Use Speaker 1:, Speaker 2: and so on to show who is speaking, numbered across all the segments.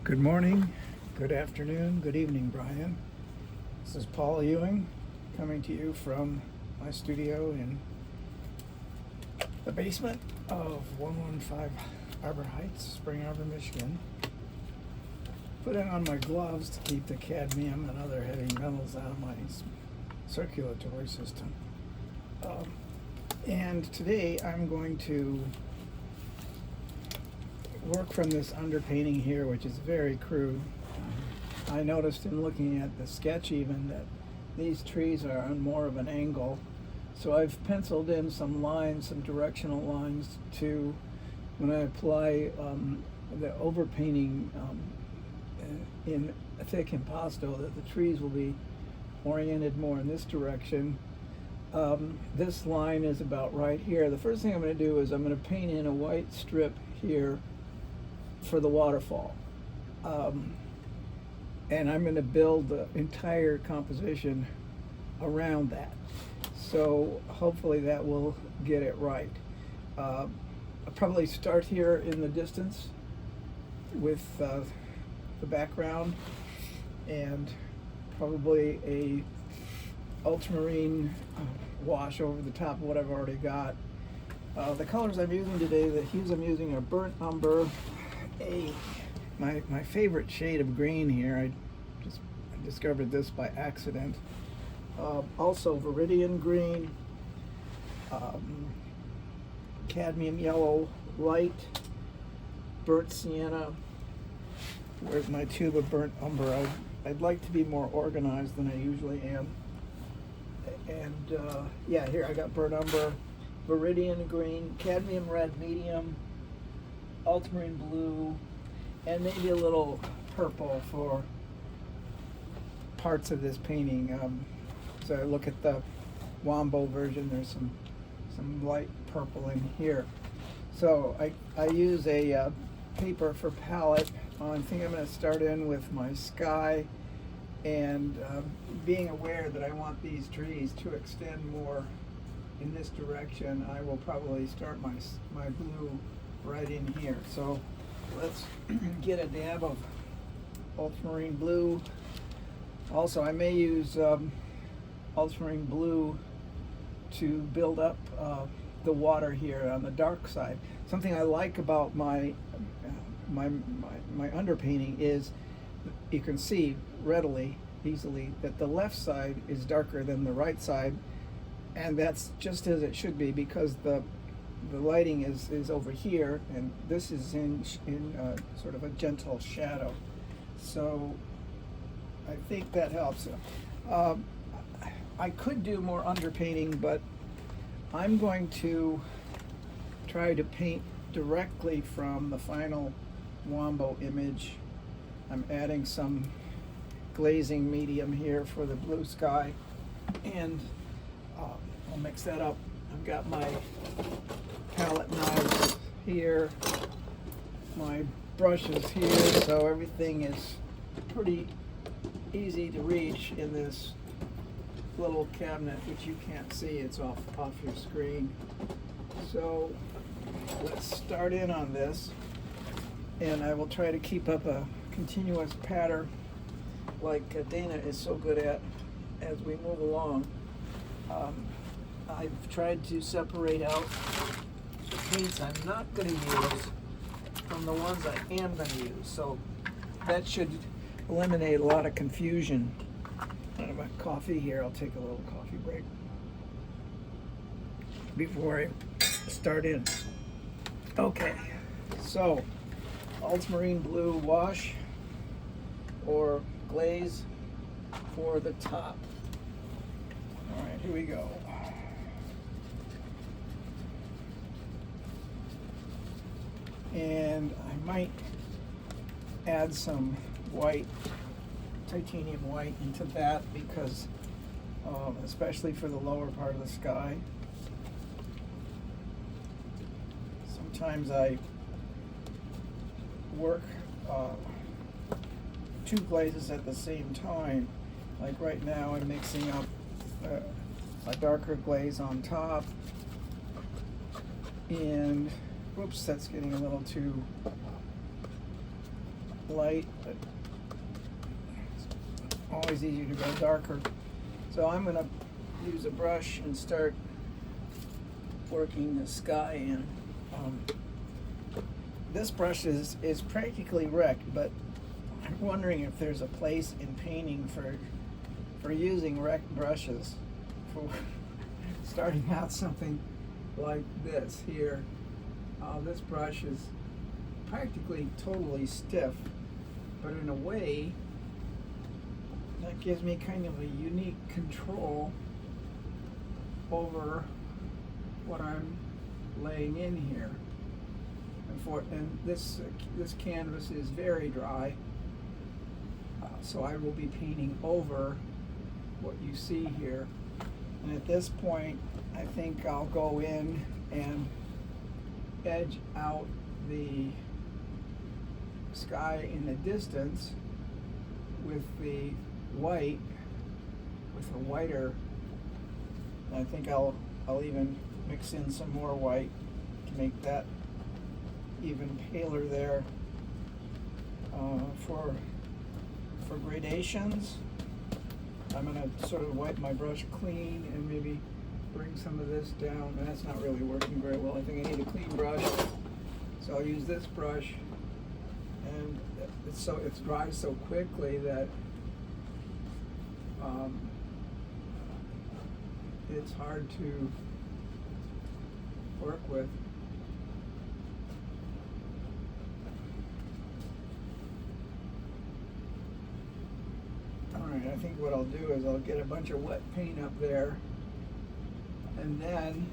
Speaker 1: Good morning, good afternoon, good evening, Brian. This is Paul Ewing coming to you from my studio in the basement of 115 Arbor Heights, Spring Arbor, Michigan. Putting on my gloves to keep the cadmium and other heavy metals out of my circulatory system. And today I'm going to work from this underpainting here, which is very crude. I noticed in looking at the sketch even that these trees are on more of an angle. So I've penciled in some lines, some directional lines to, when I apply the overpainting in thick impasto, that the trees will be oriented more in this direction. This line is about right here. The first thing I'm going to do is I'm going to paint in a white strip here for the waterfall. And I'm going to build the entire composition around that. So hopefully that will get it right. I'll probably start here in the distance with the background and probably a ultramarine wash over the top of what I've already got. The colors I'm using today, the hues I'm using are burnt umber, my favorite shade of green here. I discovered this by accident. Also viridian green, cadmium yellow light, burnt sienna. Where's my tube of burnt umber? I'd like to be more organized than I usually am. And yeah, here I got burnt umber, viridian green, cadmium red medium, ultramarine blue, and maybe a little purple for parts of this painting. So I look at the Wombo version, there's some light purple in here. So I use a paper for palette. I think I'm going to start in with my sky, and being aware that I want these trees to extend more in this direction, I will probably start my blue right in here. So let's get a dab of ultramarine blue. Also, I may use ultramarine blue to build up the water here on the dark side. Something I like about my underpainting is you can see easily that the left side is darker than the right side, and that's just as it should be, because the lighting is over here, and this is in sort of a gentle shadow. So I think that helps. I could do more underpainting, but I'm going to try to paint directly from the final Wombo image. I'm adding some glazing medium here for the blue sky, and I'll mix that up. I've got my palette knives here, my brushes here, so everything is pretty easy to reach in this little cabinet, which you can't see, it's off your screen. So let's start in on this, and I will try to keep up a continuous pattern like Dana is so good at as we move along. I've tried to separate out the paints I'm not going to use from the ones I am going to use, so that should eliminate a lot of confusion. I have my coffee here. I'll take a little coffee break before I start in. Okay, so ultramarine blue wash or glaze for the top. All right, here we go. And I might add some white, titanium white into that, because especially for the lower part of the sky. Sometimes I work two glazes at the same time. Like right now I'm mixing up a darker glaze on top, and whoops, that's getting a little too light, but it's always easier to go darker. So I'm going to use a brush and start working the sky in. This brush is practically wrecked, but I'm wondering if there's a place in painting for using wrecked brushes for starting out something like this here. This brush is practically totally stiff, but in a way that gives me kind of a unique control over what I'm laying in here. And this canvas is very dry, so I will be painting over what you see here. And at this point, I think I'll go in and edge out the sky in the distance with the white, with a whiter. I think I'll even mix in some more white to make that even paler there. For gradations, I'm going to sort of wipe my brush clean and maybe bring some of this down. And that's not really working very well. I think I need a clean brush, so I'll use this brush. And it's dries so quickly that it's hard to work with. Alright, I think what I'll do is I'll get a bunch of wet paint up there, and then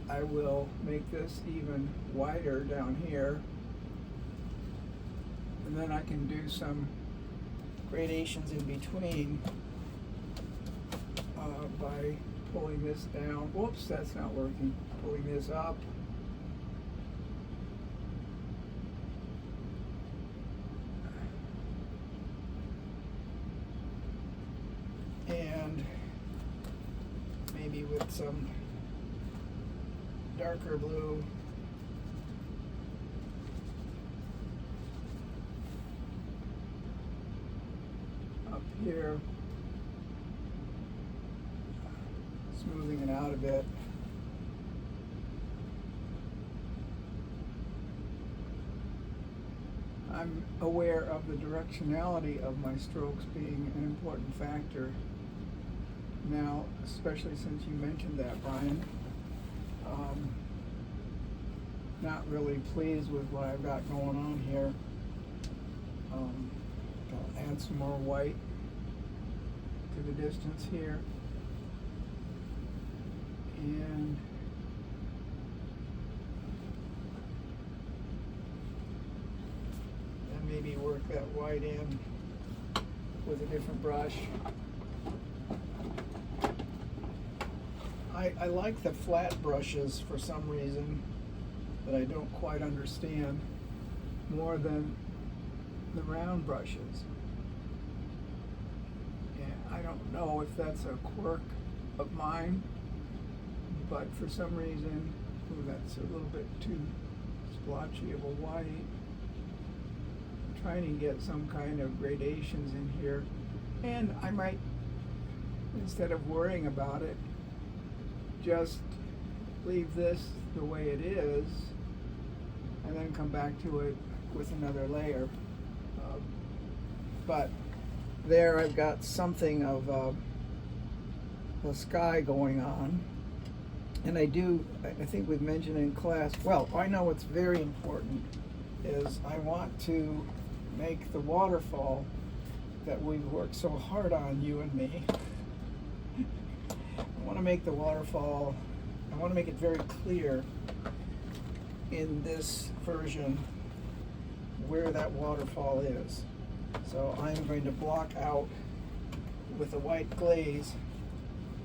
Speaker 1: I will make this even wider down here, and then I can do some gradations in between by pulling this down. Whoops, that's not working. Pulling this up. And maybe with some darker blue. Up here. Smoothing it out a bit. I'm aware of the directionality of my strokes being an important factor now, especially since you mentioned that, Brian. Not really pleased with what I've got going on here. I'll add some more white to the distance here. And maybe work that white in with a different brush. I like the flat brushes for some reason that I don't quite understand more than the round brushes. And I don't know if that's a quirk of mine, but for some reason, that's a little bit too splotchy of a white. I'm trying to get some kind of gradations in here, and I might, instead of worrying about it, just leave this the way it is and then come back to it with another layer. But there I've got something of the sky going on. And I think we've mentioned in class, well, I know what's very important is I want to make the waterfall that we've worked so hard on, you and me. I want to make the waterfall, I want to make it very clear in this version where that waterfall is. So I'm going to block out with a white glaze,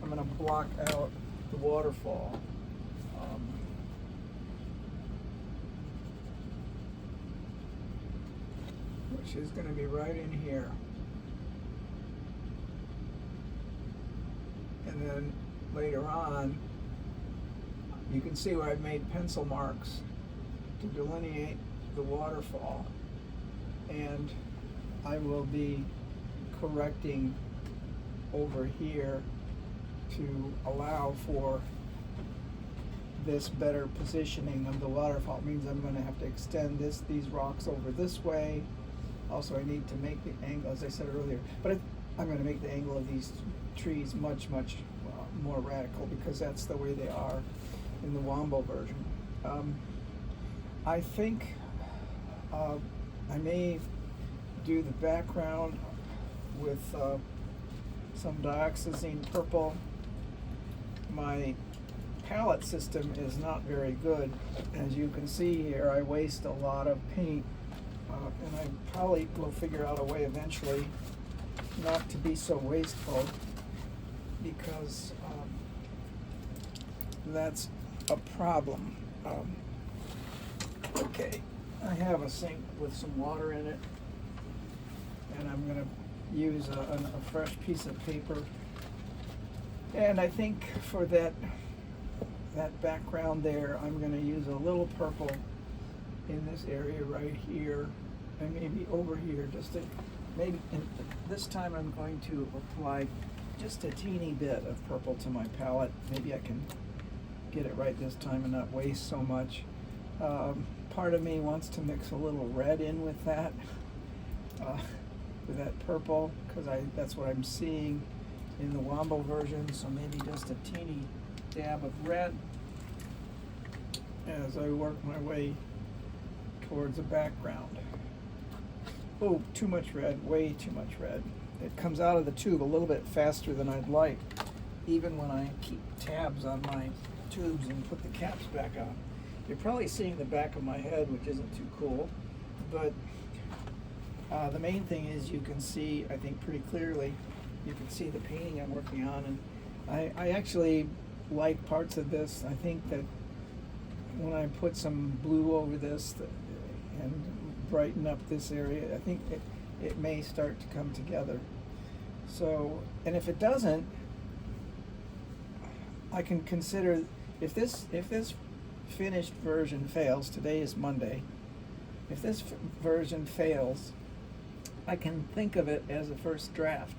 Speaker 1: I'm going to block out the waterfall. Which is going to be right in here. And then later on, you can see where I've made pencil marks to delineate the waterfall. and I will be correcting over here to allow for this better positioning of the waterfall. It means I'm going to have to extend these rocks over this way. Also, I need to make the angle, as I said earlier, but I'm going to make the angle of these trees much more radical, because that's the way they are in the Wombo version. I think I may do the background with some dioxazine purple. My palette system is not very good. As you can see here, I waste a lot of paint, and I probably will figure out a way eventually not to be so wasteful, because that's a problem. Okay, I have a sink with some water in it, and I'm going to use a fresh piece of paper. And I think for that background there, I'm going to use a little purple in this area right here, and maybe over here, just to maybe. And this time I'm going to apply just a teeny bit of purple to my palette. Maybe I can get it right this time and not waste so much. Part of me wants to mix a little red in with that purple, because that's what I'm seeing in the Wombo version. So maybe just a teeny dab of red as I work my way towards a background. Oh, too much red, way too much red. It comes out of the tube a little bit faster than I'd like, even when I keep tabs on my tubes and put the caps back on. You're probably seeing the back of my head, which isn't too cool, but the main thing is you can see, I think pretty clearly, you can see the painting I'm working on, and I actually like parts of this. I think that when I put some blue over this and brighten up this area, I think it may start to come together. So, and if it doesn't, I can consider, if this finished version fails, today is Monday, if this version fails, I can think of it as a first draft,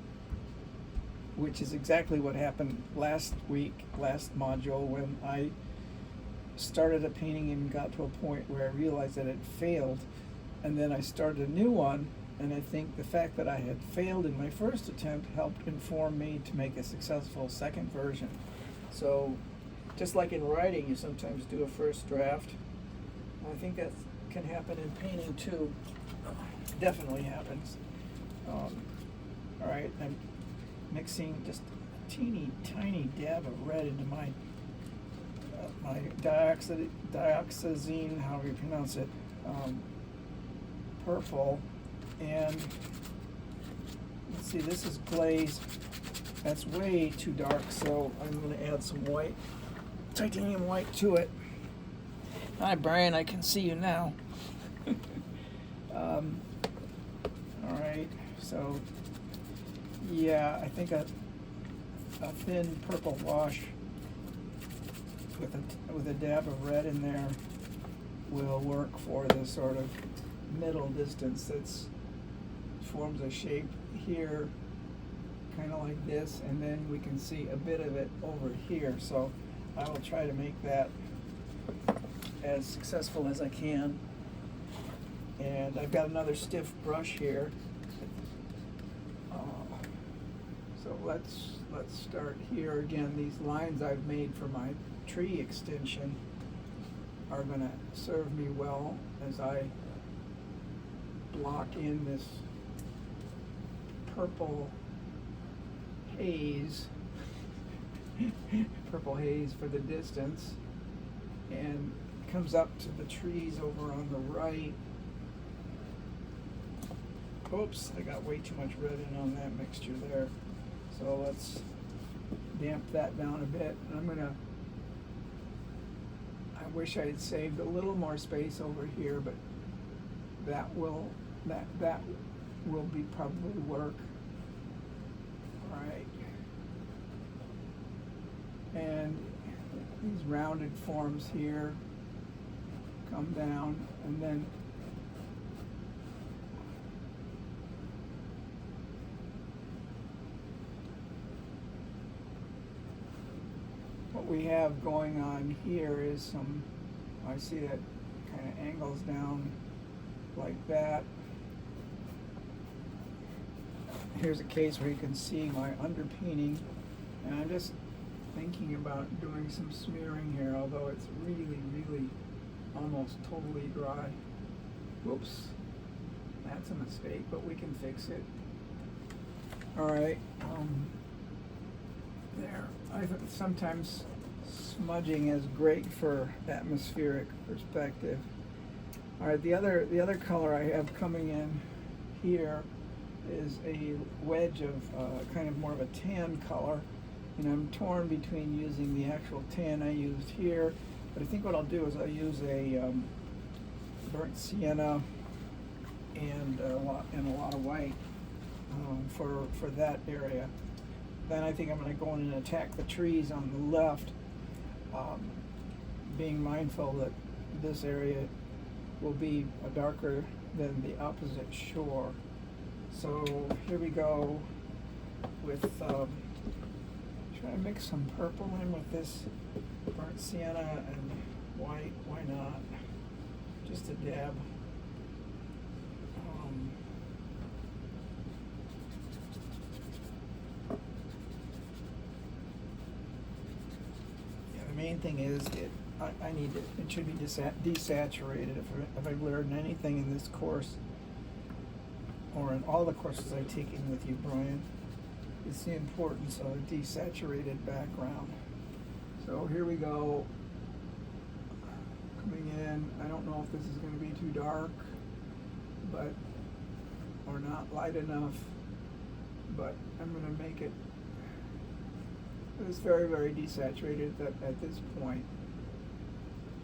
Speaker 1: which is exactly what happened last module, when I started a painting and got to a point where I realized that it failed, and then I started a new one, and I think the fact that I had failed in my first attempt helped inform me to make a successful second version. So just like in writing, you sometimes do a first draft. I think that can happen in painting too. Definitely happens. All right, I'm mixing just a teeny tiny dab of red into my dioxazine, however you pronounce it, purple. And let's see, this is glazed. That's way too dark, so I'm going to add some white, titanium white to it. Hi, Brian, I can see you now. All right, so yeah, I think a thin purple wash with a dab of red in there will work for the sort of middle distance that's forms a shape here, kind of like this, and then we can see a bit of it over here. So I will try to make that as successful as I can. And I've got another stiff brush here. So let's start here again. These lines I've made for my tree extension are going to serve me well as I block in this purple haze, purple haze for the distance, and comes up to the trees over on the right. Oops, I got way too much red in on that mixture there. So let's damp that down a bit. And I wish I had saved a little more space over here, but that will be probably work. All right. And these rounded forms here come down, and then what we have going on here is some, I see that kind of angles down like that. Here's a case where you can see my underpainting, and I'm just thinking about doing some smearing here, although it's really, really almost totally dry. Whoops, that's a mistake, but we can fix it. All right, there. I think sometimes smudging is great for atmospheric perspective. All right, the other color I have coming in here is a wedge of kind of more of a tan color, and I'm torn between using the actual tan I used here, but I think what I'll do is I'll use a burnt sienna and a lot of white for that area. Then I think I'm going to go in and attack the trees on the left, being mindful that this area will be darker than the opposite shore. So here we go with trying to mix some purple in with this burnt sienna and white. Why not? Just a dab. Yeah, the main thing is I need it. It should be desaturated. If I've learned anything in this course, or in all the courses I've taken with you, Brian, it's the importance of a desaturated background. So here we go. Coming in, I don't know if this is going to be too dark, but or not light enough, but I'm going to make it. It's very, very desaturated at this point.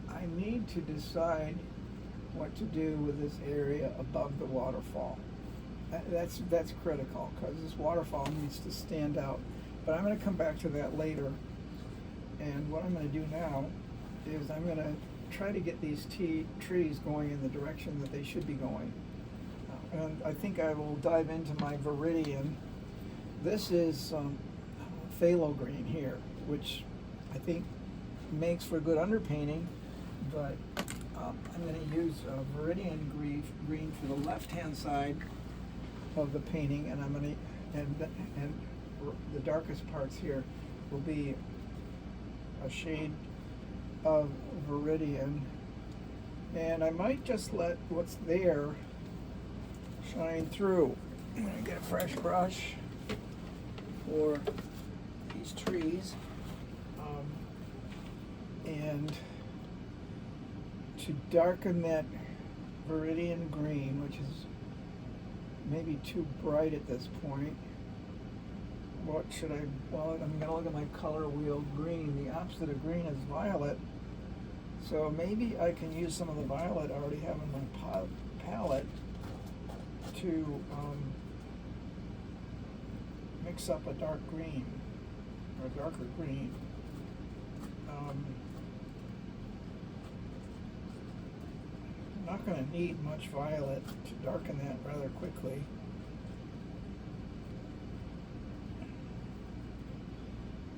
Speaker 1: I need to decide what to do with this area above the waterfall. That's critical, because this waterfall needs to stand out. But I'm going to come back to that later. And what I'm going to do now is I'm going to try to get these trees going in the direction that they should be going. And I think I will dive into my Viridian. This is phthalo green here, which I think makes for good underpainting, but I'm going to use Viridian green for the left-hand side of the painting, and I'm going to, and the darkest parts here will be a shade of Viridian, and I might just let what's there shine through. I'm going to get a fresh brush for these trees, and to darken that Viridian green, which is maybe too bright at this point. What should I, well, I'm going to look at my color wheel. Green, the opposite of green is violet. So maybe I can use some of the violet I already have in my palette to mix up a dark green, or a darker green. I'm not going to need much violet to darken that rather quickly.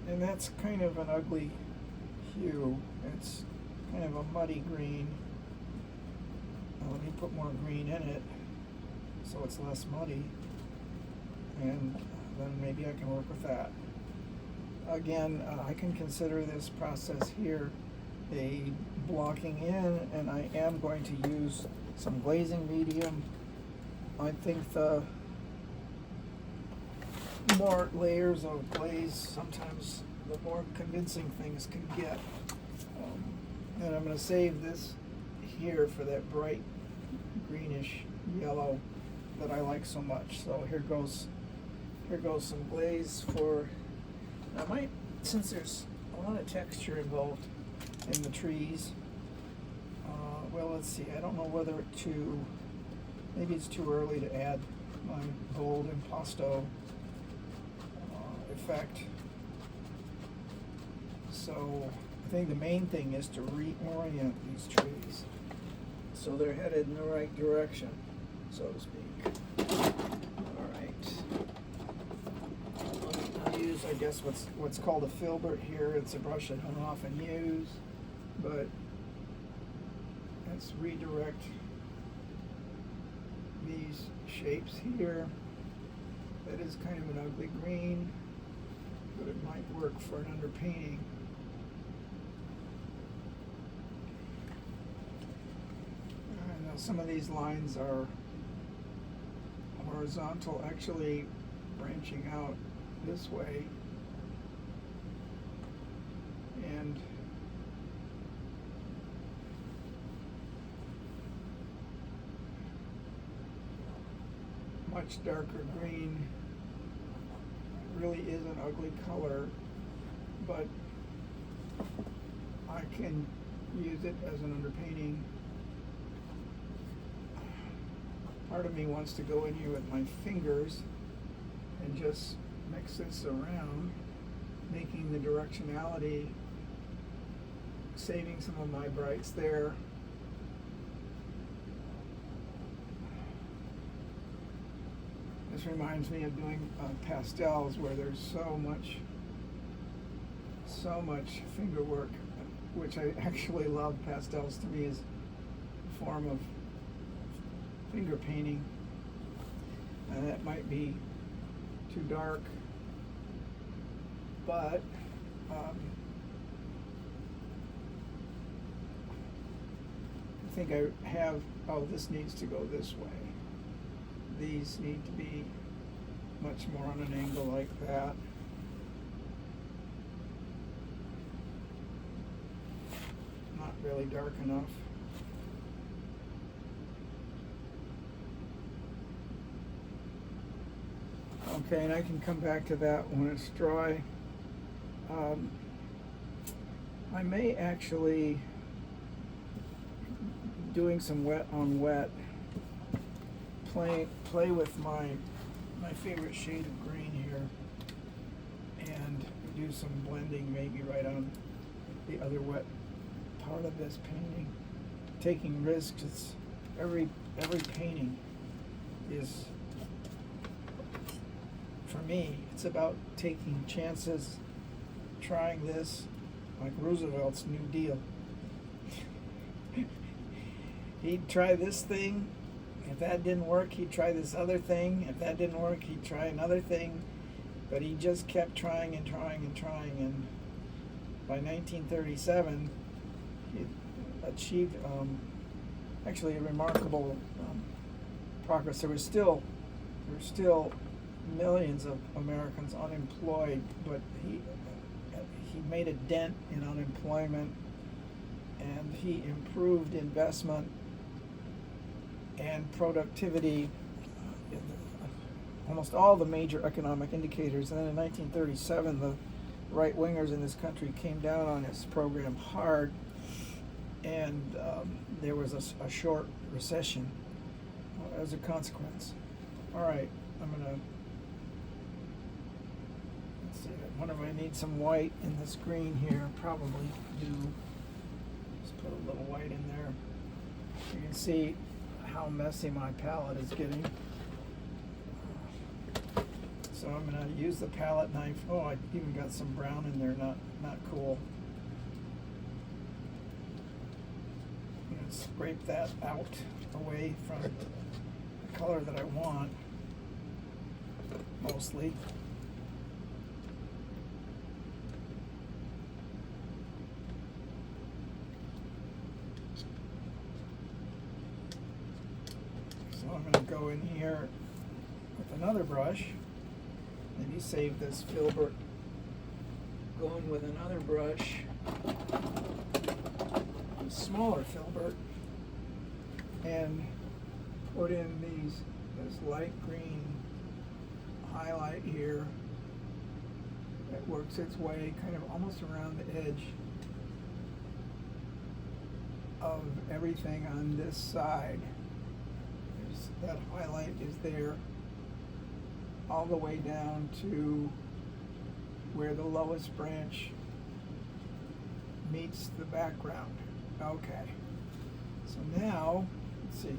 Speaker 1: And that's kind of an ugly hue. It's kind of a muddy green. Now let me put more green in it so it's less muddy, and then maybe I can work with that. Again, I can consider this process here a blocking in, and I am going to use some glazing medium. I think the more layers of glaze, sometimes the more convincing things can get. And I'm going to save this here for that bright greenish yellow that I like so much. So here goes some glaze for. I might, since there's a lot of texture involved in the trees. Well, let's see. I don't know whether maybe it's too early to add my gold impasto effect. So I think the main thing is to reorient these trees so they're headed in the right direction, so to speak. All right. I'll use use, I guess, what's called a filbert here. It's a brush I don't often use, but let's redirect these shapes here. That is kind of an ugly green, but it might work for an underpainting. Now some of these lines are horizontal, actually branching out this way, and much darker green. It really is an ugly color, but I can use it as an underpainting. Part of me wants to go in here with my fingers and just mix this around, making the directionality, saving some of my brights there. This reminds me of doing pastels, where there's so much finger work, which I actually love. Pastels to me is a form of finger painting, and that might be too dark, but I think I have, oh, this needs to go this way. These need to be much more on an angle like that. Not really dark enough. Okay, and I can come back to that when it's dry. I may actually, doing some wet on wet, play with my favorite shade of green here, and do some blending maybe right on the other wet part of this painting. Taking risks. It's every painting is, for me, it's about taking chances, trying this, like Roosevelt's New Deal. He'd try this thing. If that didn't work, he'd try this other thing. If that didn't work, he'd try another thing. But he just kept trying and trying and trying. And by 1937, he achieved actually a remarkable progress. There were still millions of Americans unemployed, but he made a dent in unemployment, and he improved investment and productivity, almost all the major economic indicators. And then in 1937, the right-wingers in this country came down on his program hard, and there was a short recession as a consequence. All right, I'm gonna, let's see, I wonder if I need some white in this green here. Probably do. Just put a little white in there. You can see how messy my palette is getting. So I'm going to use the palette knife. Oh, I even got some brown in there. Not cool. I'm going to scrape that out away from the color that I want, mostly. I'm going to go in here with another brush, maybe save this filbert, go in with another brush, a smaller filbert, and put in this light green highlight here that works its way kind of almost around the edge of everything on this side. That highlight is there all the way down to where the lowest branch meets the background. Okay, so now let's see,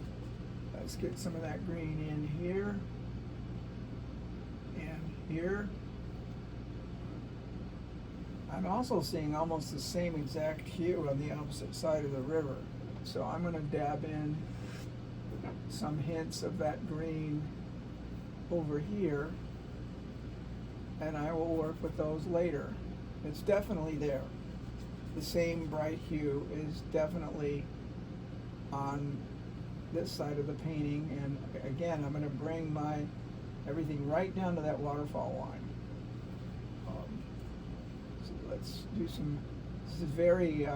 Speaker 1: let's get some of that green in here and here I'm also seeing almost the same exact hue on the opposite side of the river. So I'm going to dab in some hints of that green over here, and I will work with those later. It's definitely there. The same bright hue is definitely on this side of the painting, and again, I'm going to bring my everything right down to that waterfall line. So let's do some, this is a very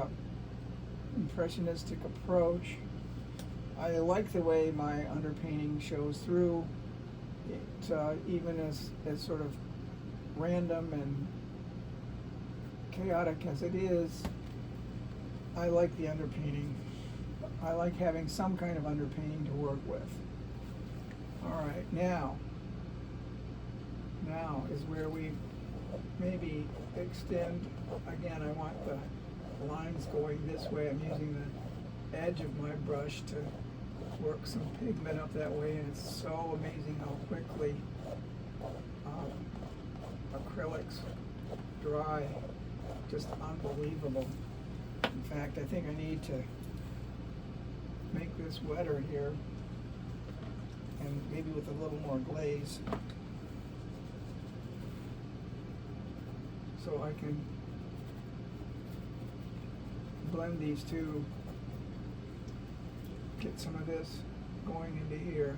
Speaker 1: impressionistic approach. I like the way my underpainting shows through. It, even as sort of random and chaotic as it is, I like the underpainting. I like having some kind of underpainting to work with. All right, now is where we maybe extend. Again, I want the lines going this way. I'm using the edge of my brush to work some pigment up that way, and it's so amazing how quickly acrylics dry. Just unbelievable. In fact, I think I need to make this wetter here, and maybe with a little more glaze, so I can blend these two, get some of this going into here.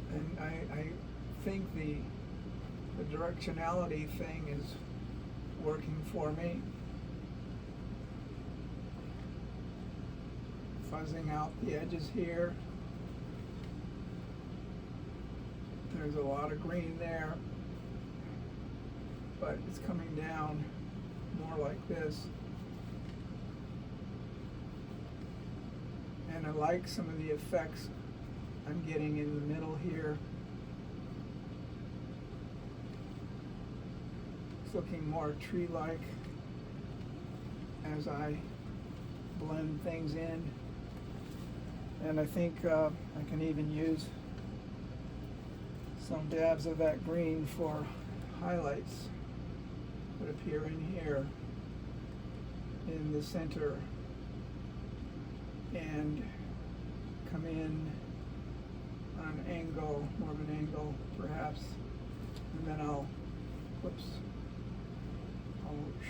Speaker 1: And I think the directionality thing is working for me. Fuzzing out the edges here. There's a lot of green there, but it's coming down more like this. And I like some of the effects I'm getting in the middle here. It's looking more tree-like as I blend things in. And I think I can even use some dabs of that green for highlights that appear in here in the center and come in on an angle, more of an angle perhaps, and then I'll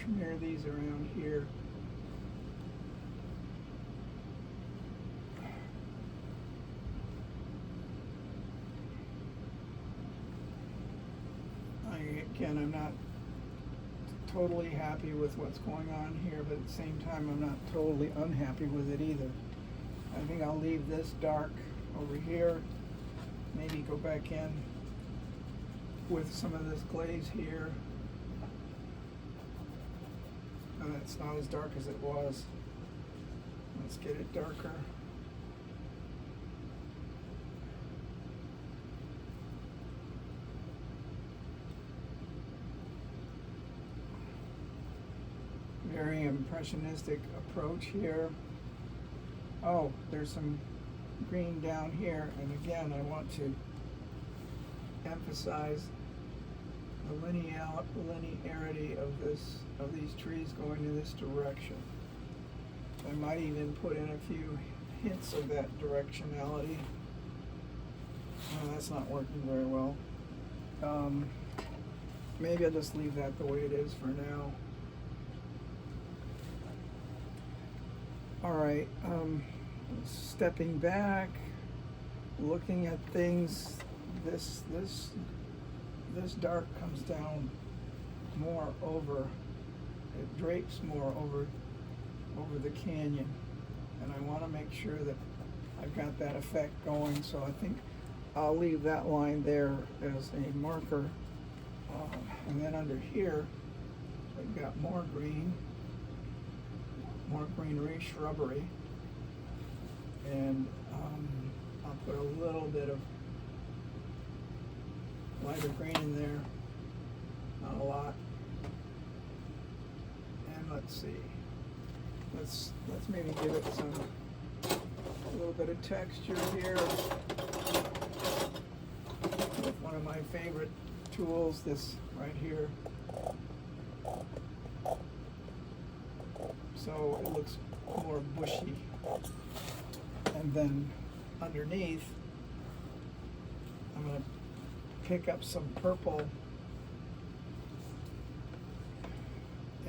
Speaker 1: smear these around here. Again, I'm not totally happy with what's going on here, but at the same time, I'm not totally unhappy with it either. I think I'll leave this dark over here, maybe go back in with some of this glaze here. It's not as dark as it was. Let's get it darker. Very impressionistic approach here. Oh, there's some green down here, and again, I want to emphasize the linearity of these trees going in this direction. I might even put in a few hints of that directionality. Oh, that's not working very well. Maybe I'll just leave that the way it is for now. All right, stepping back, looking at things, this dark comes down more over, it drapes more over the canyon, and I want to make sure that I've got that effect going, so I think I'll leave that line there as a marker. And then under here, I've got more greenery, shrubbery, and I'll put a little bit of lighter green in there, not a lot. And let's see, let's maybe give it a little bit of texture here. one of my favorite tools, this right here. So it looks more bushy. And then underneath, I'm going to pick up some purple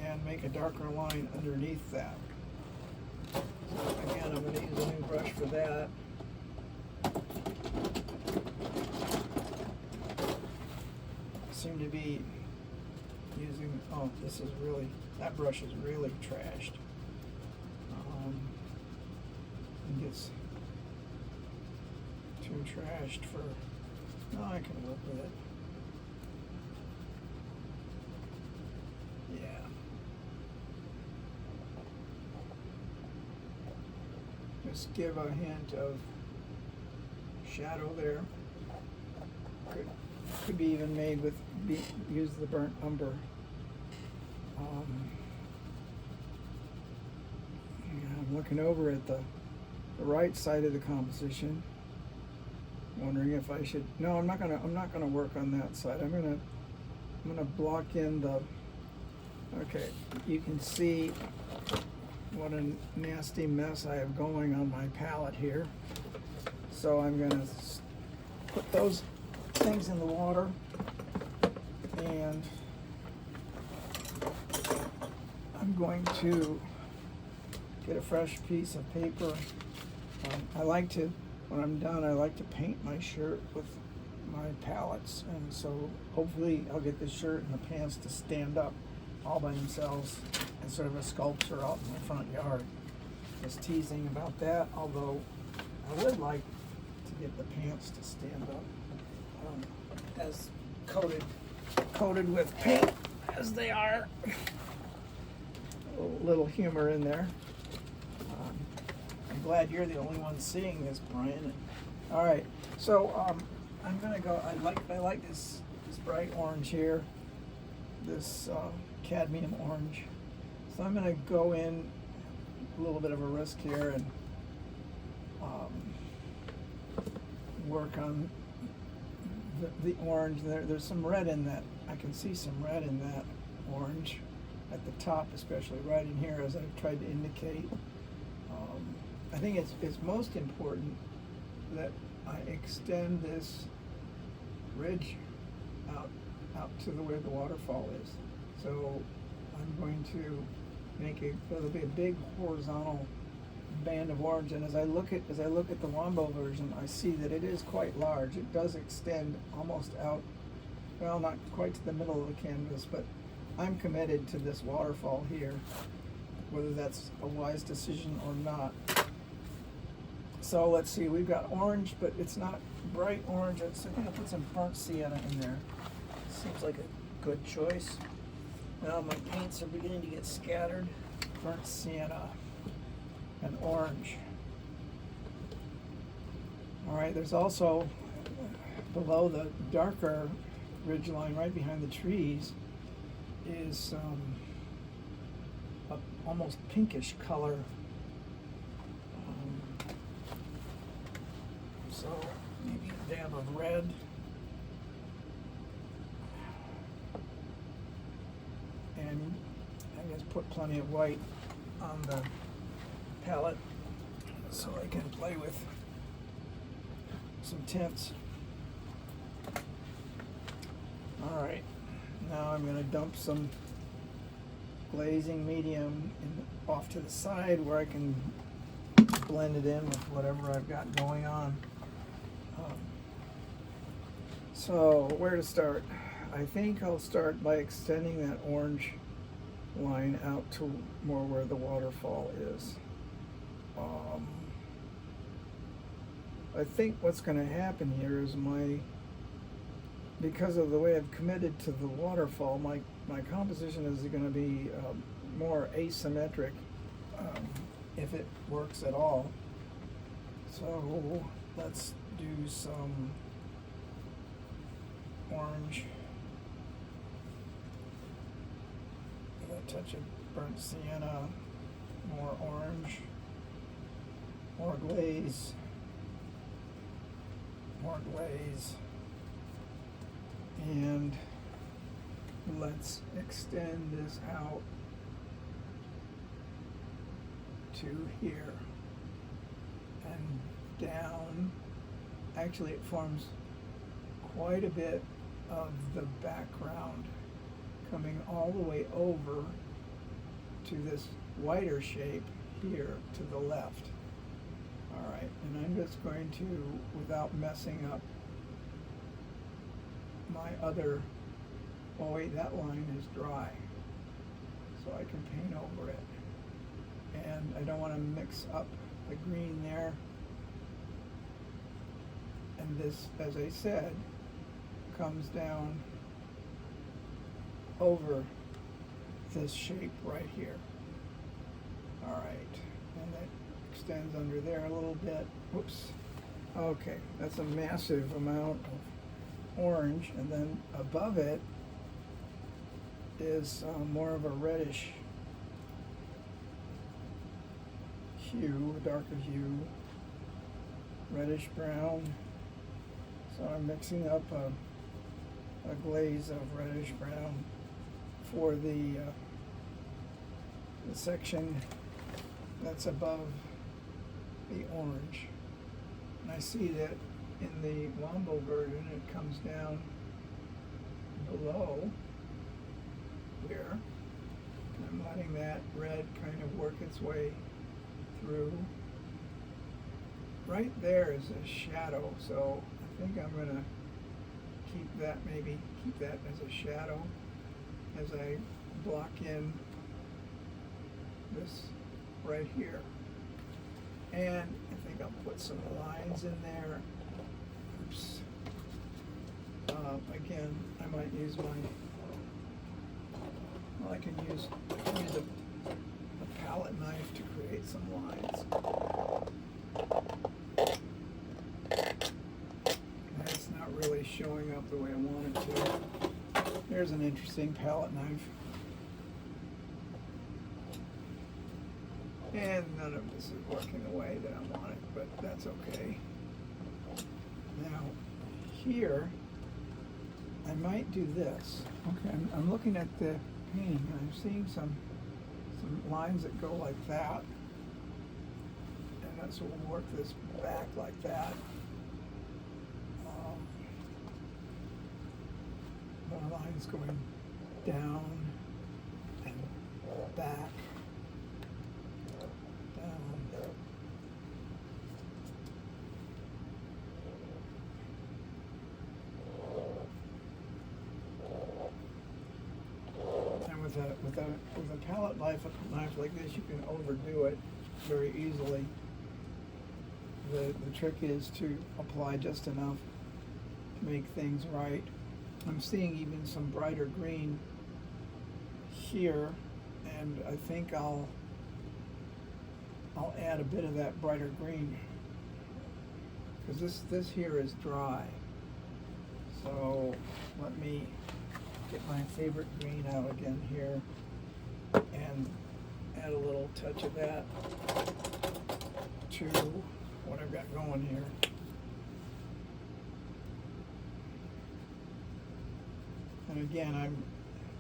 Speaker 1: and make a darker line underneath that. So again, I'm going to use a new brush for that. Seem to be using, oh, this is really, that brush is really trashed. It gets too trashed for, no, I can work with it. Yeah. Just give a hint of shadow there. Could be even made with, use the burnt umber. I'm looking over at the right side of the composition, wondering if I should. No, I'm not gonna work on that side. I'm gonna block in the. Okay, you can see what a nasty mess I have going on my palette here. So I'm gonna put those things in the water, and I'm going to get a fresh piece of paper. I like to, when I'm done, I like to paint my shirt with my palettes, and so hopefully I'll get the shirt and the pants to stand up all by themselves instead of a sculpture out in my front yard. Just teasing about that, although I would like to get the pants to stand up as coated with paint as they are. A little humor in there. I'm glad you're the only one seeing this, Brian. All right, so I'm gonna go. I like this bright orange here, this cadmium orange. So I'm gonna go in a little bit of a risk here and work on the orange. There's some red in that. I can see some red in that orange at the top, especially right in here, as I've tried to indicate. I think it's most important that I extend this ridge out to where the waterfall is. So I'm going to make there'll be a big horizontal band of orange, and as I look at the Wombo version, I see that it is quite large. It does extend almost out, well, not quite to the middle of the canvas, but I'm committed to this waterfall here, whether that's a wise decision or not. So let's see, we've got orange, but it's not bright orange. I'm going to put some burnt sienna in there. Seems like a good choice. Now my paints are beginning to get scattered. Burnt sienna and orange. All right, there's also below the darker ridge line right behind the trees is a almost pinkish color. So maybe a dab of red. And I guess put plenty of white on the palette so I can play with some tints. All right, now I'm going to dump some glazing medium off to the side where I can blend it in with whatever I've got going on. So where to start? I think I'll start by extending that orange line out to more where the waterfall is. I think what's going to happen here is because of the way I've committed to the waterfall, my composition is going to be more asymmetric if it works at all. So let's do some orange, a touch of burnt sienna, more orange, more glaze, more glaze, And let's extend this out to here and down. Actually, it forms quite a bit of the background coming all the way over to this whiter shape here to the left. All right, and I'm just going to, without messing up my other, oh wait, that line is dry, so I can paint over it. And I don't want to mix up the green there. And this, as I said, comes down over this shape right here. All right, and that extends under there a little bit. Whoops. Okay, that's a massive amount of orange, and then above it is more of a reddish hue, a darker hue, reddish brown. So I'm mixing up a glaze of reddish brown for the section that's above the orange. And I see that in the Wombo version it comes down below here. And I'm letting that red kind of work its way through. Right there is a shadow, so I think I'm going to maybe keep that as a shadow as I block in this right here. And I think I'll put some lines in there. Oops. Again, I might use I can use a palette knife to create some lines. That's not really showing up the way I want it to. There's an interesting palette knife. And none of this is working the way that I want it, but that's okay. Now, here, I might do this. Okay, I'm looking at the painting, and I'm seeing some lines that go like that. And so we'll work this back like that. More lines going down and back. With a palette knife like this, you can overdo it very easily. The trick is to apply just enough to make things right. I'm seeing even some brighter green here, and I think I'll add a bit of that brighter green because this here is dry. So let me get my favorite green out again here and add a little touch of that to what I've got going here. And again,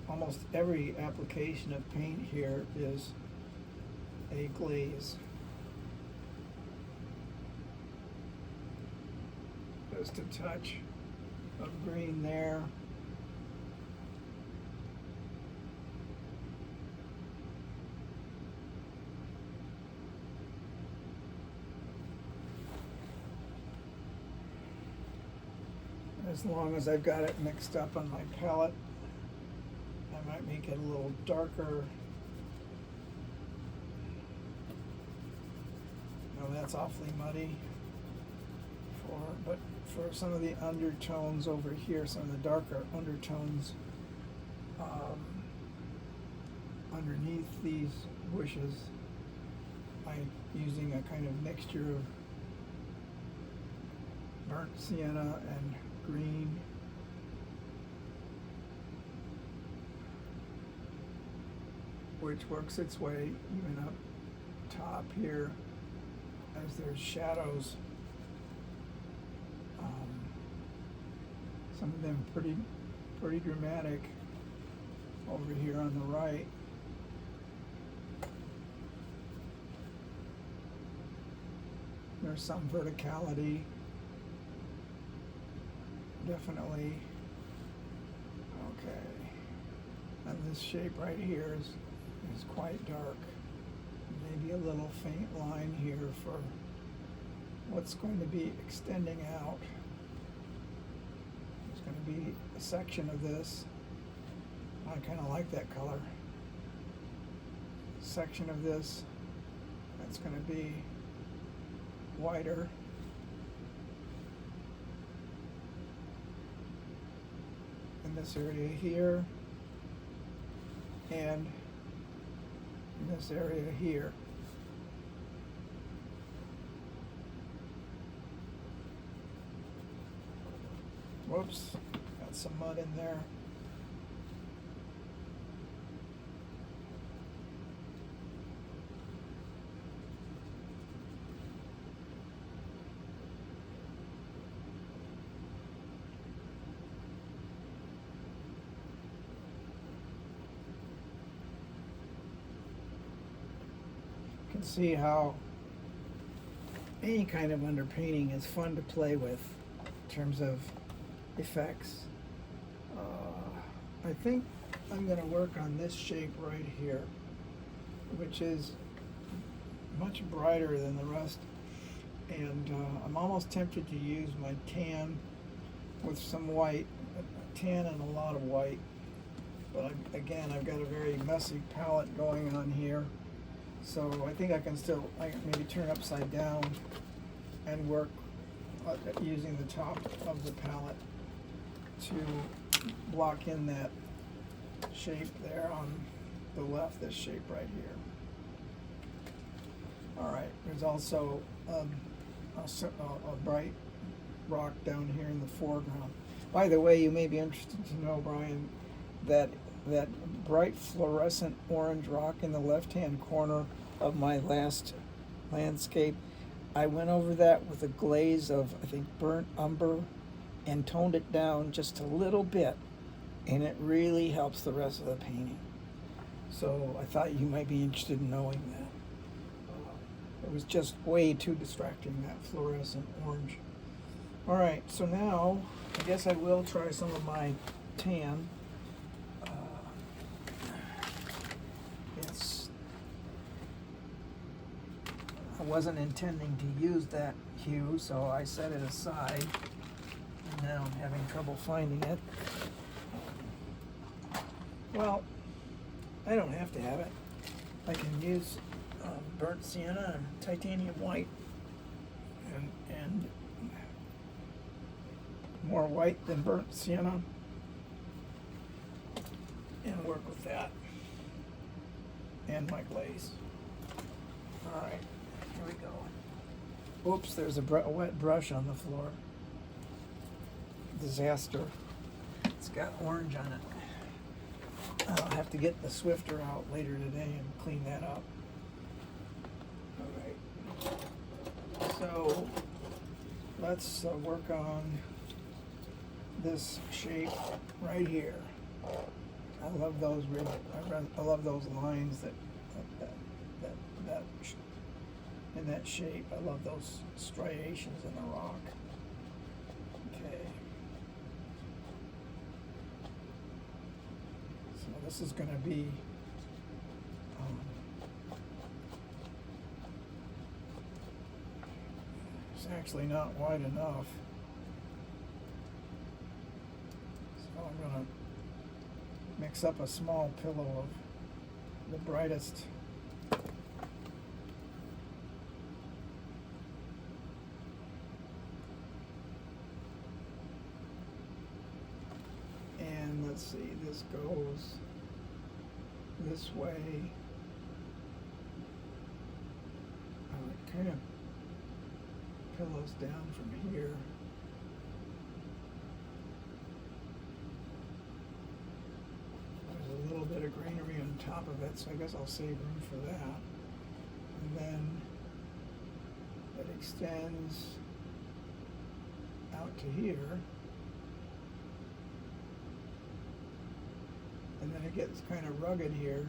Speaker 1: almost every application of paint here is a glaze. Just a touch of green there. As long as I've got it mixed up on my palette, I might make it a little darker. No, that's awfully muddy. But for some of the undertones over here, some of the darker undertones underneath these bushes, I'm using a kind of mixture of burnt sienna and green. Which works its way even up top here as there's shadows. Some of them pretty pretty dramatic over here on the right. There's some verticality, definitely. Okay, and this shape right here is quite dark. Maybe a little faint line here for what's going to be extending out. There's going to be a section of this. I kind of like that color. Section of this that's going to be wider. In this area here, and in this area here. Whoops, got some mud in there. You can see how any kind of underpainting is fun to play with in terms of effects. I think I'm going to work on this shape right here, which is much brighter than the rest, and I'm almost tempted to use my tan with some white, tan and a lot of white, but again I've got a very messy palette going on here, so I think I can maybe turn upside down and work using the top of the palette to block in that shape there on the left, this shape right here. Alright, there's also a bright rock down here in the foreground. By the way, you may be interested to know, Brian, that bright fluorescent orange rock in the left-hand corner of my last landscape, I went over that with a glaze of, I think, burnt umber and toned it down just a little bit, and it really helps the rest of the painting. So I thought you might be interested in knowing that. It was just way too distracting, that fluorescent orange. All right, so now I guess I will try some of my tan. I wasn't intending to use that hue, so I set it aside, and now I'm having trouble finding it. Well, I don't have to have it. I can use burnt sienna and titanium white, and more white than burnt sienna, and work with that and my glaze. All right. Here we go. Oops, there's a wet brush on the floor. Disaster. It's got orange on it. I'll have to get the Swifter out later today and clean that up. Alright. So, let's work on this shape right here. I love those I love those lines that in that shape. I love those striations in the rock. Okay. So this is going to be it's actually not wide enough. So I'm going to mix up a small pillow of the brightest let's see, this goes this way. It kind of pillows down from here. There's a little bit of greenery on top of it, so I guess I'll save room for that. And then it extends out to here. and then it gets kind of rugged here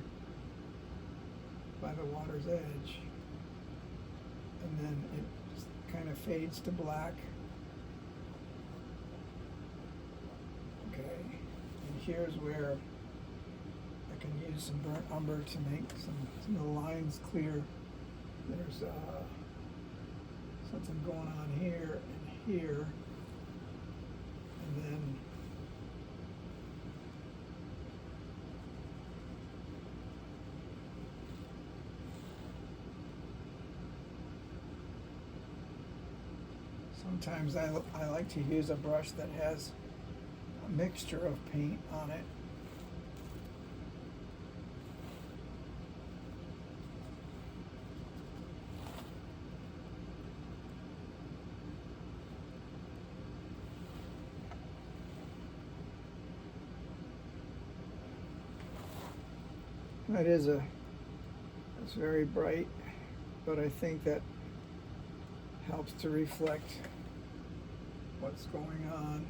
Speaker 1: by the water's edge, and then it just kind of fades to black. Okay, and here's where I can use some burnt umber to make some of the lines clear. There's something going on here and here, and then sometimes I like to use a brush that has a mixture of paint on it. It's very bright, but I think that helps to reflect what's going on.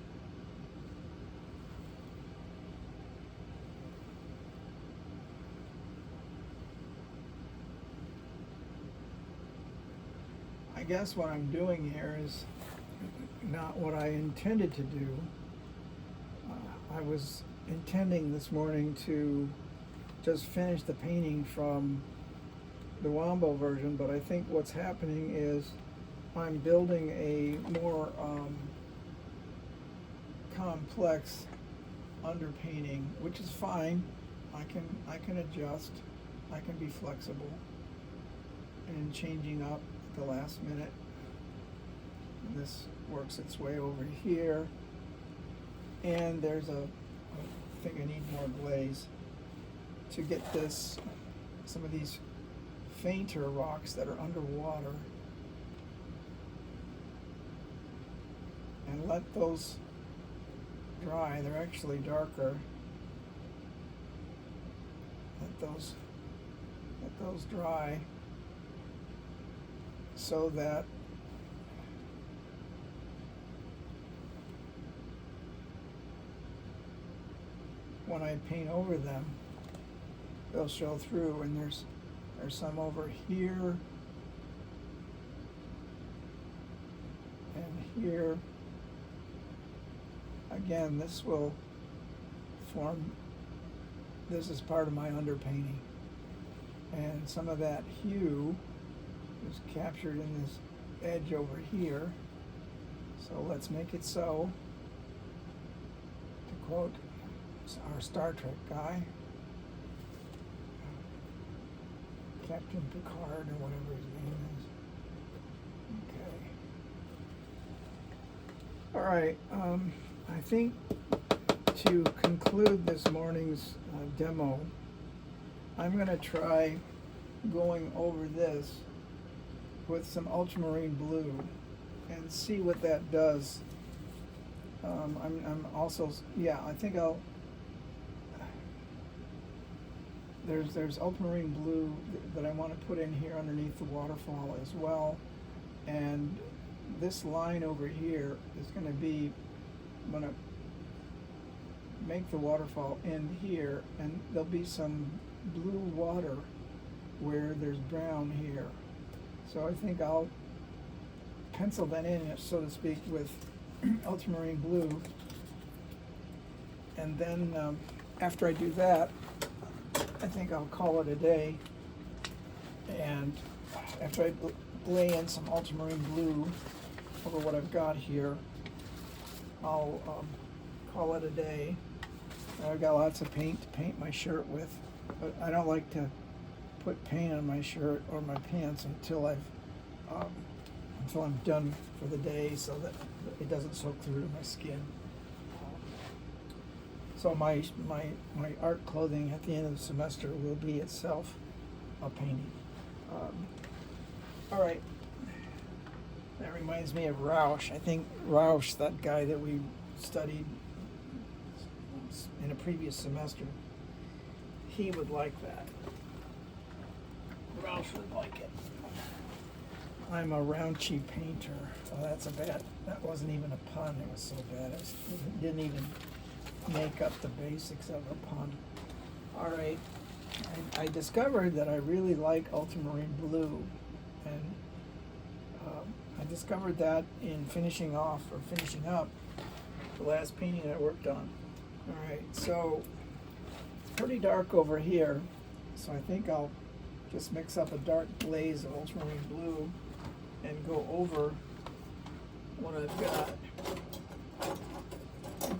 Speaker 1: I guess what I'm doing here is not what I intended to do. I was intending this morning to just finish the painting from the Wombo version, but I think what's happening is I'm building a more complex underpainting, which is fine. I can adjust. I can be flexible and changing up at the last minute. And this works its way over here, and there's I think I need more glaze to get some of these fainter rocks that are underwater, and let those dry. They're actually darker. Let those dry so that when I paint over them, they'll show through. And there's some over here and here. Again, this is part of my underpainting, and some of that hue is captured in this edge over here. So let's make it so, to quote our Star Trek guy, Captain Picard or whatever his name is. Okay. All right. I think to conclude this morning's demo, I'm going to try going over this with some ultramarine blue and see what that does. I'm also, yeah, I think there's ultramarine blue that I want to put in here underneath the waterfall as well. And this line over here is going to be, I'm going to make the waterfall end here, and there'll be some blue water where there's brown here. So I think I'll pencil that in, so to speak, with ultramarine blue. And then after I do that, I think I'll call it a day. And after I lay in some ultramarine blue over what I've got here, I'll call it a day. I've got lots of paint to paint my shirt with, but I don't like to put paint on my shirt or my pants until I'm done for the day, so that it doesn't soak through to my skin. So my art clothing at the end of the semester will be itself a painting. All right. That reminds me of Rausch. I think Rausch, that guy that we studied in a previous semester, he would like that. Rausch would like it. I'm a raunchy painter. Oh, that wasn't even a pun. It was so bad. It didn't even make up the basics of a pun. All right, I discovered that I really like ultramarine blue, and I discovered that in finishing up the last painting I worked on. All right, so it's pretty dark over here, so I think I'll just mix up a dark glaze of ultramarine blue and go over what I've got.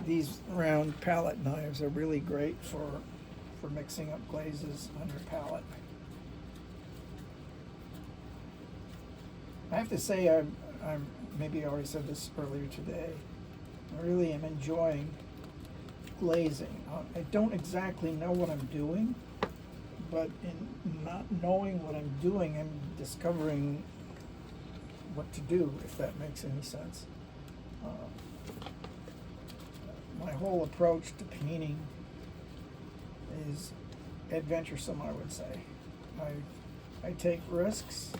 Speaker 1: These round palette knives are really great for mixing up glazes on your palette. I have to say, I'm maybe I already said this earlier today, I really am enjoying glazing. I don't exactly know what I'm doing, but in not knowing what I'm doing, I'm discovering what to do, if that makes any sense. My whole approach to painting is adventuresome, I would say. I take risks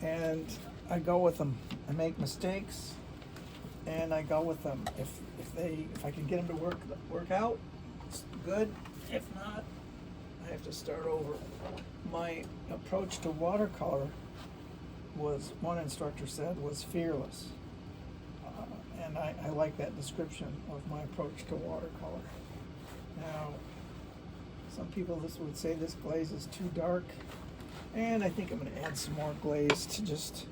Speaker 1: and I go with them. I make mistakes and I go with them. If I can get them to work out, it's good. If not, I have to start over. My approach to watercolor was, one instructor said, was fearless. And I like that description of my approach to watercolor. Now, some people would say this glaze is too dark, and I think I'm going to add some more glaze to just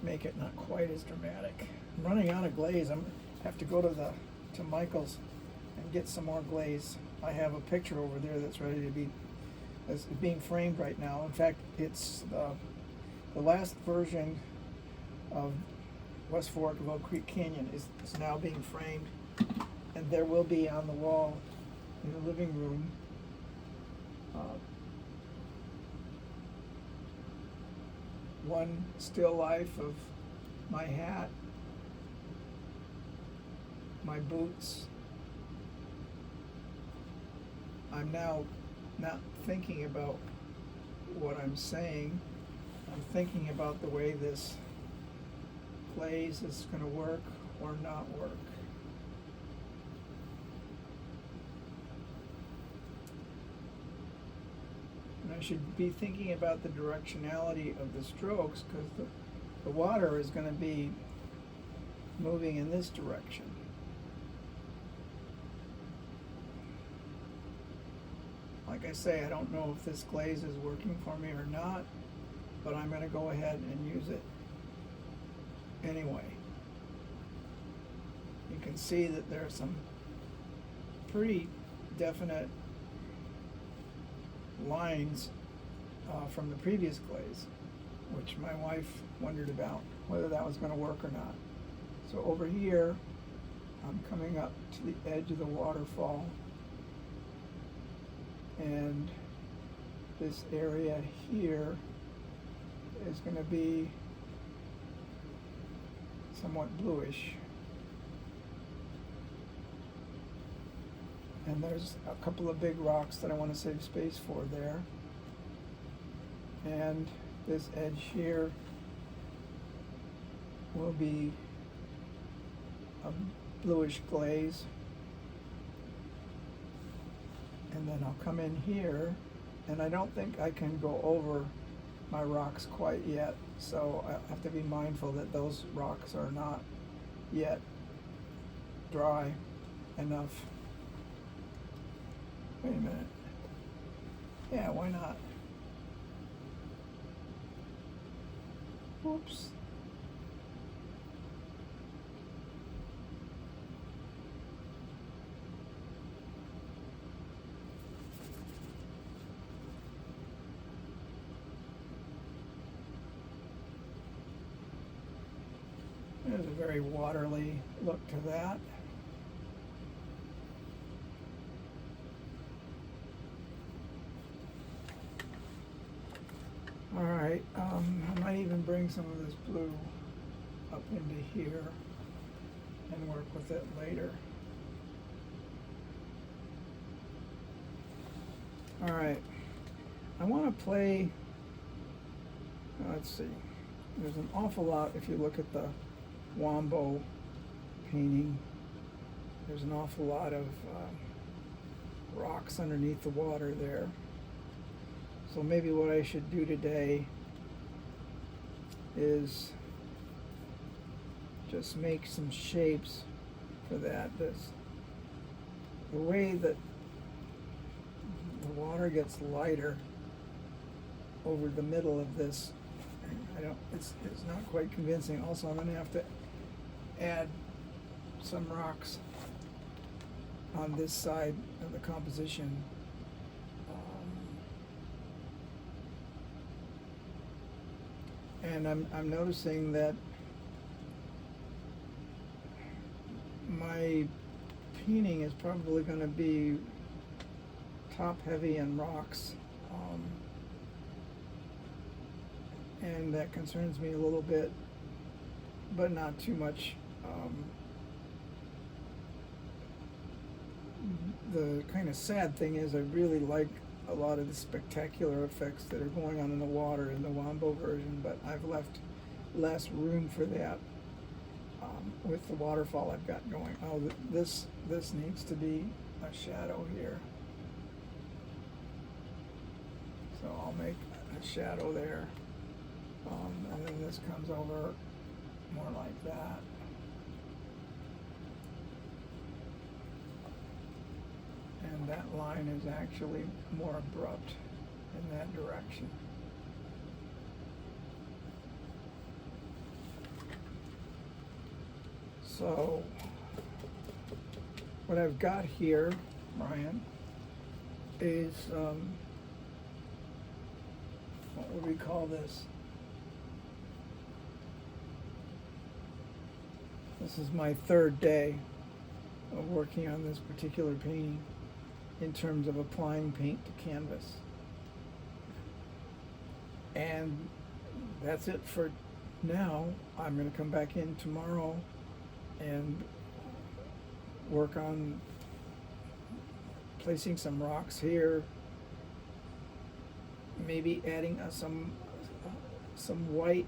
Speaker 1: make it not quite as dramatic. I'm running out of glaze. I have to go to Michael's and get some more glaze. I have a picture over there that's ready to be being framed right now. In fact, it's the last version of West Fork of Oak Creek Canyon is now being framed, and there will be on the wall in the living room one still life of my hat, my boots. I'm now not thinking about what I'm saying. I'm thinking about the way this glaze is going to work or not work. And I should be thinking about the directionality of the strokes, because the water is going to be moving in this direction. Like I say, I don't know if this glaze is working for me or not, but I'm going to go ahead and use it anyway. You can see that there are some pretty definite lines from the previous glaze, which my wife wondered about whether that was going to work or not. So over here, I'm coming up to the edge of the waterfall, and this area here is going to be somewhat bluish. And there's a couple of big rocks that I want to save space for there. And this edge here will be a bluish glaze. And then I'll come in here, and I don't think I can go over my rocks quite yet, so I have to be mindful that those rocks are not yet dry enough. Wait a minute. Yeah, why not? Oops. There's a very watery look to that. All right, I might even bring some of this blue up into here and work with it later. All right, I want to play, let's see, there's an awful lot, if you look at the Wombo painting, there's an awful lot of rocks underneath the water there. So maybe what I should do today is just make some shapes for that. The way that the water gets lighter over the middle of this, it's not quite convincing. Also, I'm going to have to add some rocks on this side of the composition. And I'm noticing that my painting is probably going to be top heavy in rocks, and that concerns me a little bit, but not too much. The kind of sad thing is I really like a lot of the spectacular effects that are going on in the water in the Wombo version, but I've left less room for that with the waterfall I've got going. Oh, this needs to be a shadow here. So I'll make a shadow there. And then this comes over more like that. And that line is actually more abrupt in that direction. So what I've got here, Ryan, is what would we call this? This is my third day of working on this particular painting in terms of applying paint to canvas. And that's it for now. I'm going to come back in tomorrow and work on placing some rocks here, maybe adding some white,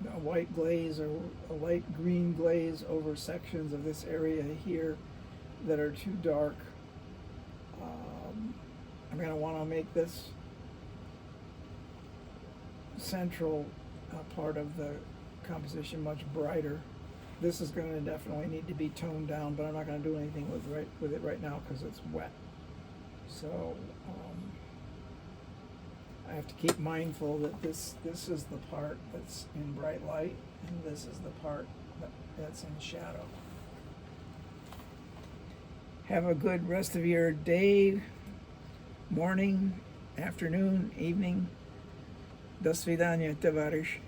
Speaker 1: a white glaze or a light green glaze over sections of this area here that are too dark. I'm going to want to make this central part of the composition much brighter. This is going to definitely need to be toned down, but I'm not going to do anything with it right now because it's wet. So I have to keep mindful that this is the part that's in bright light, and this is the part that's in shadow. Have a good rest of your day, morning, afternoon, evening. До свидания, товарищ.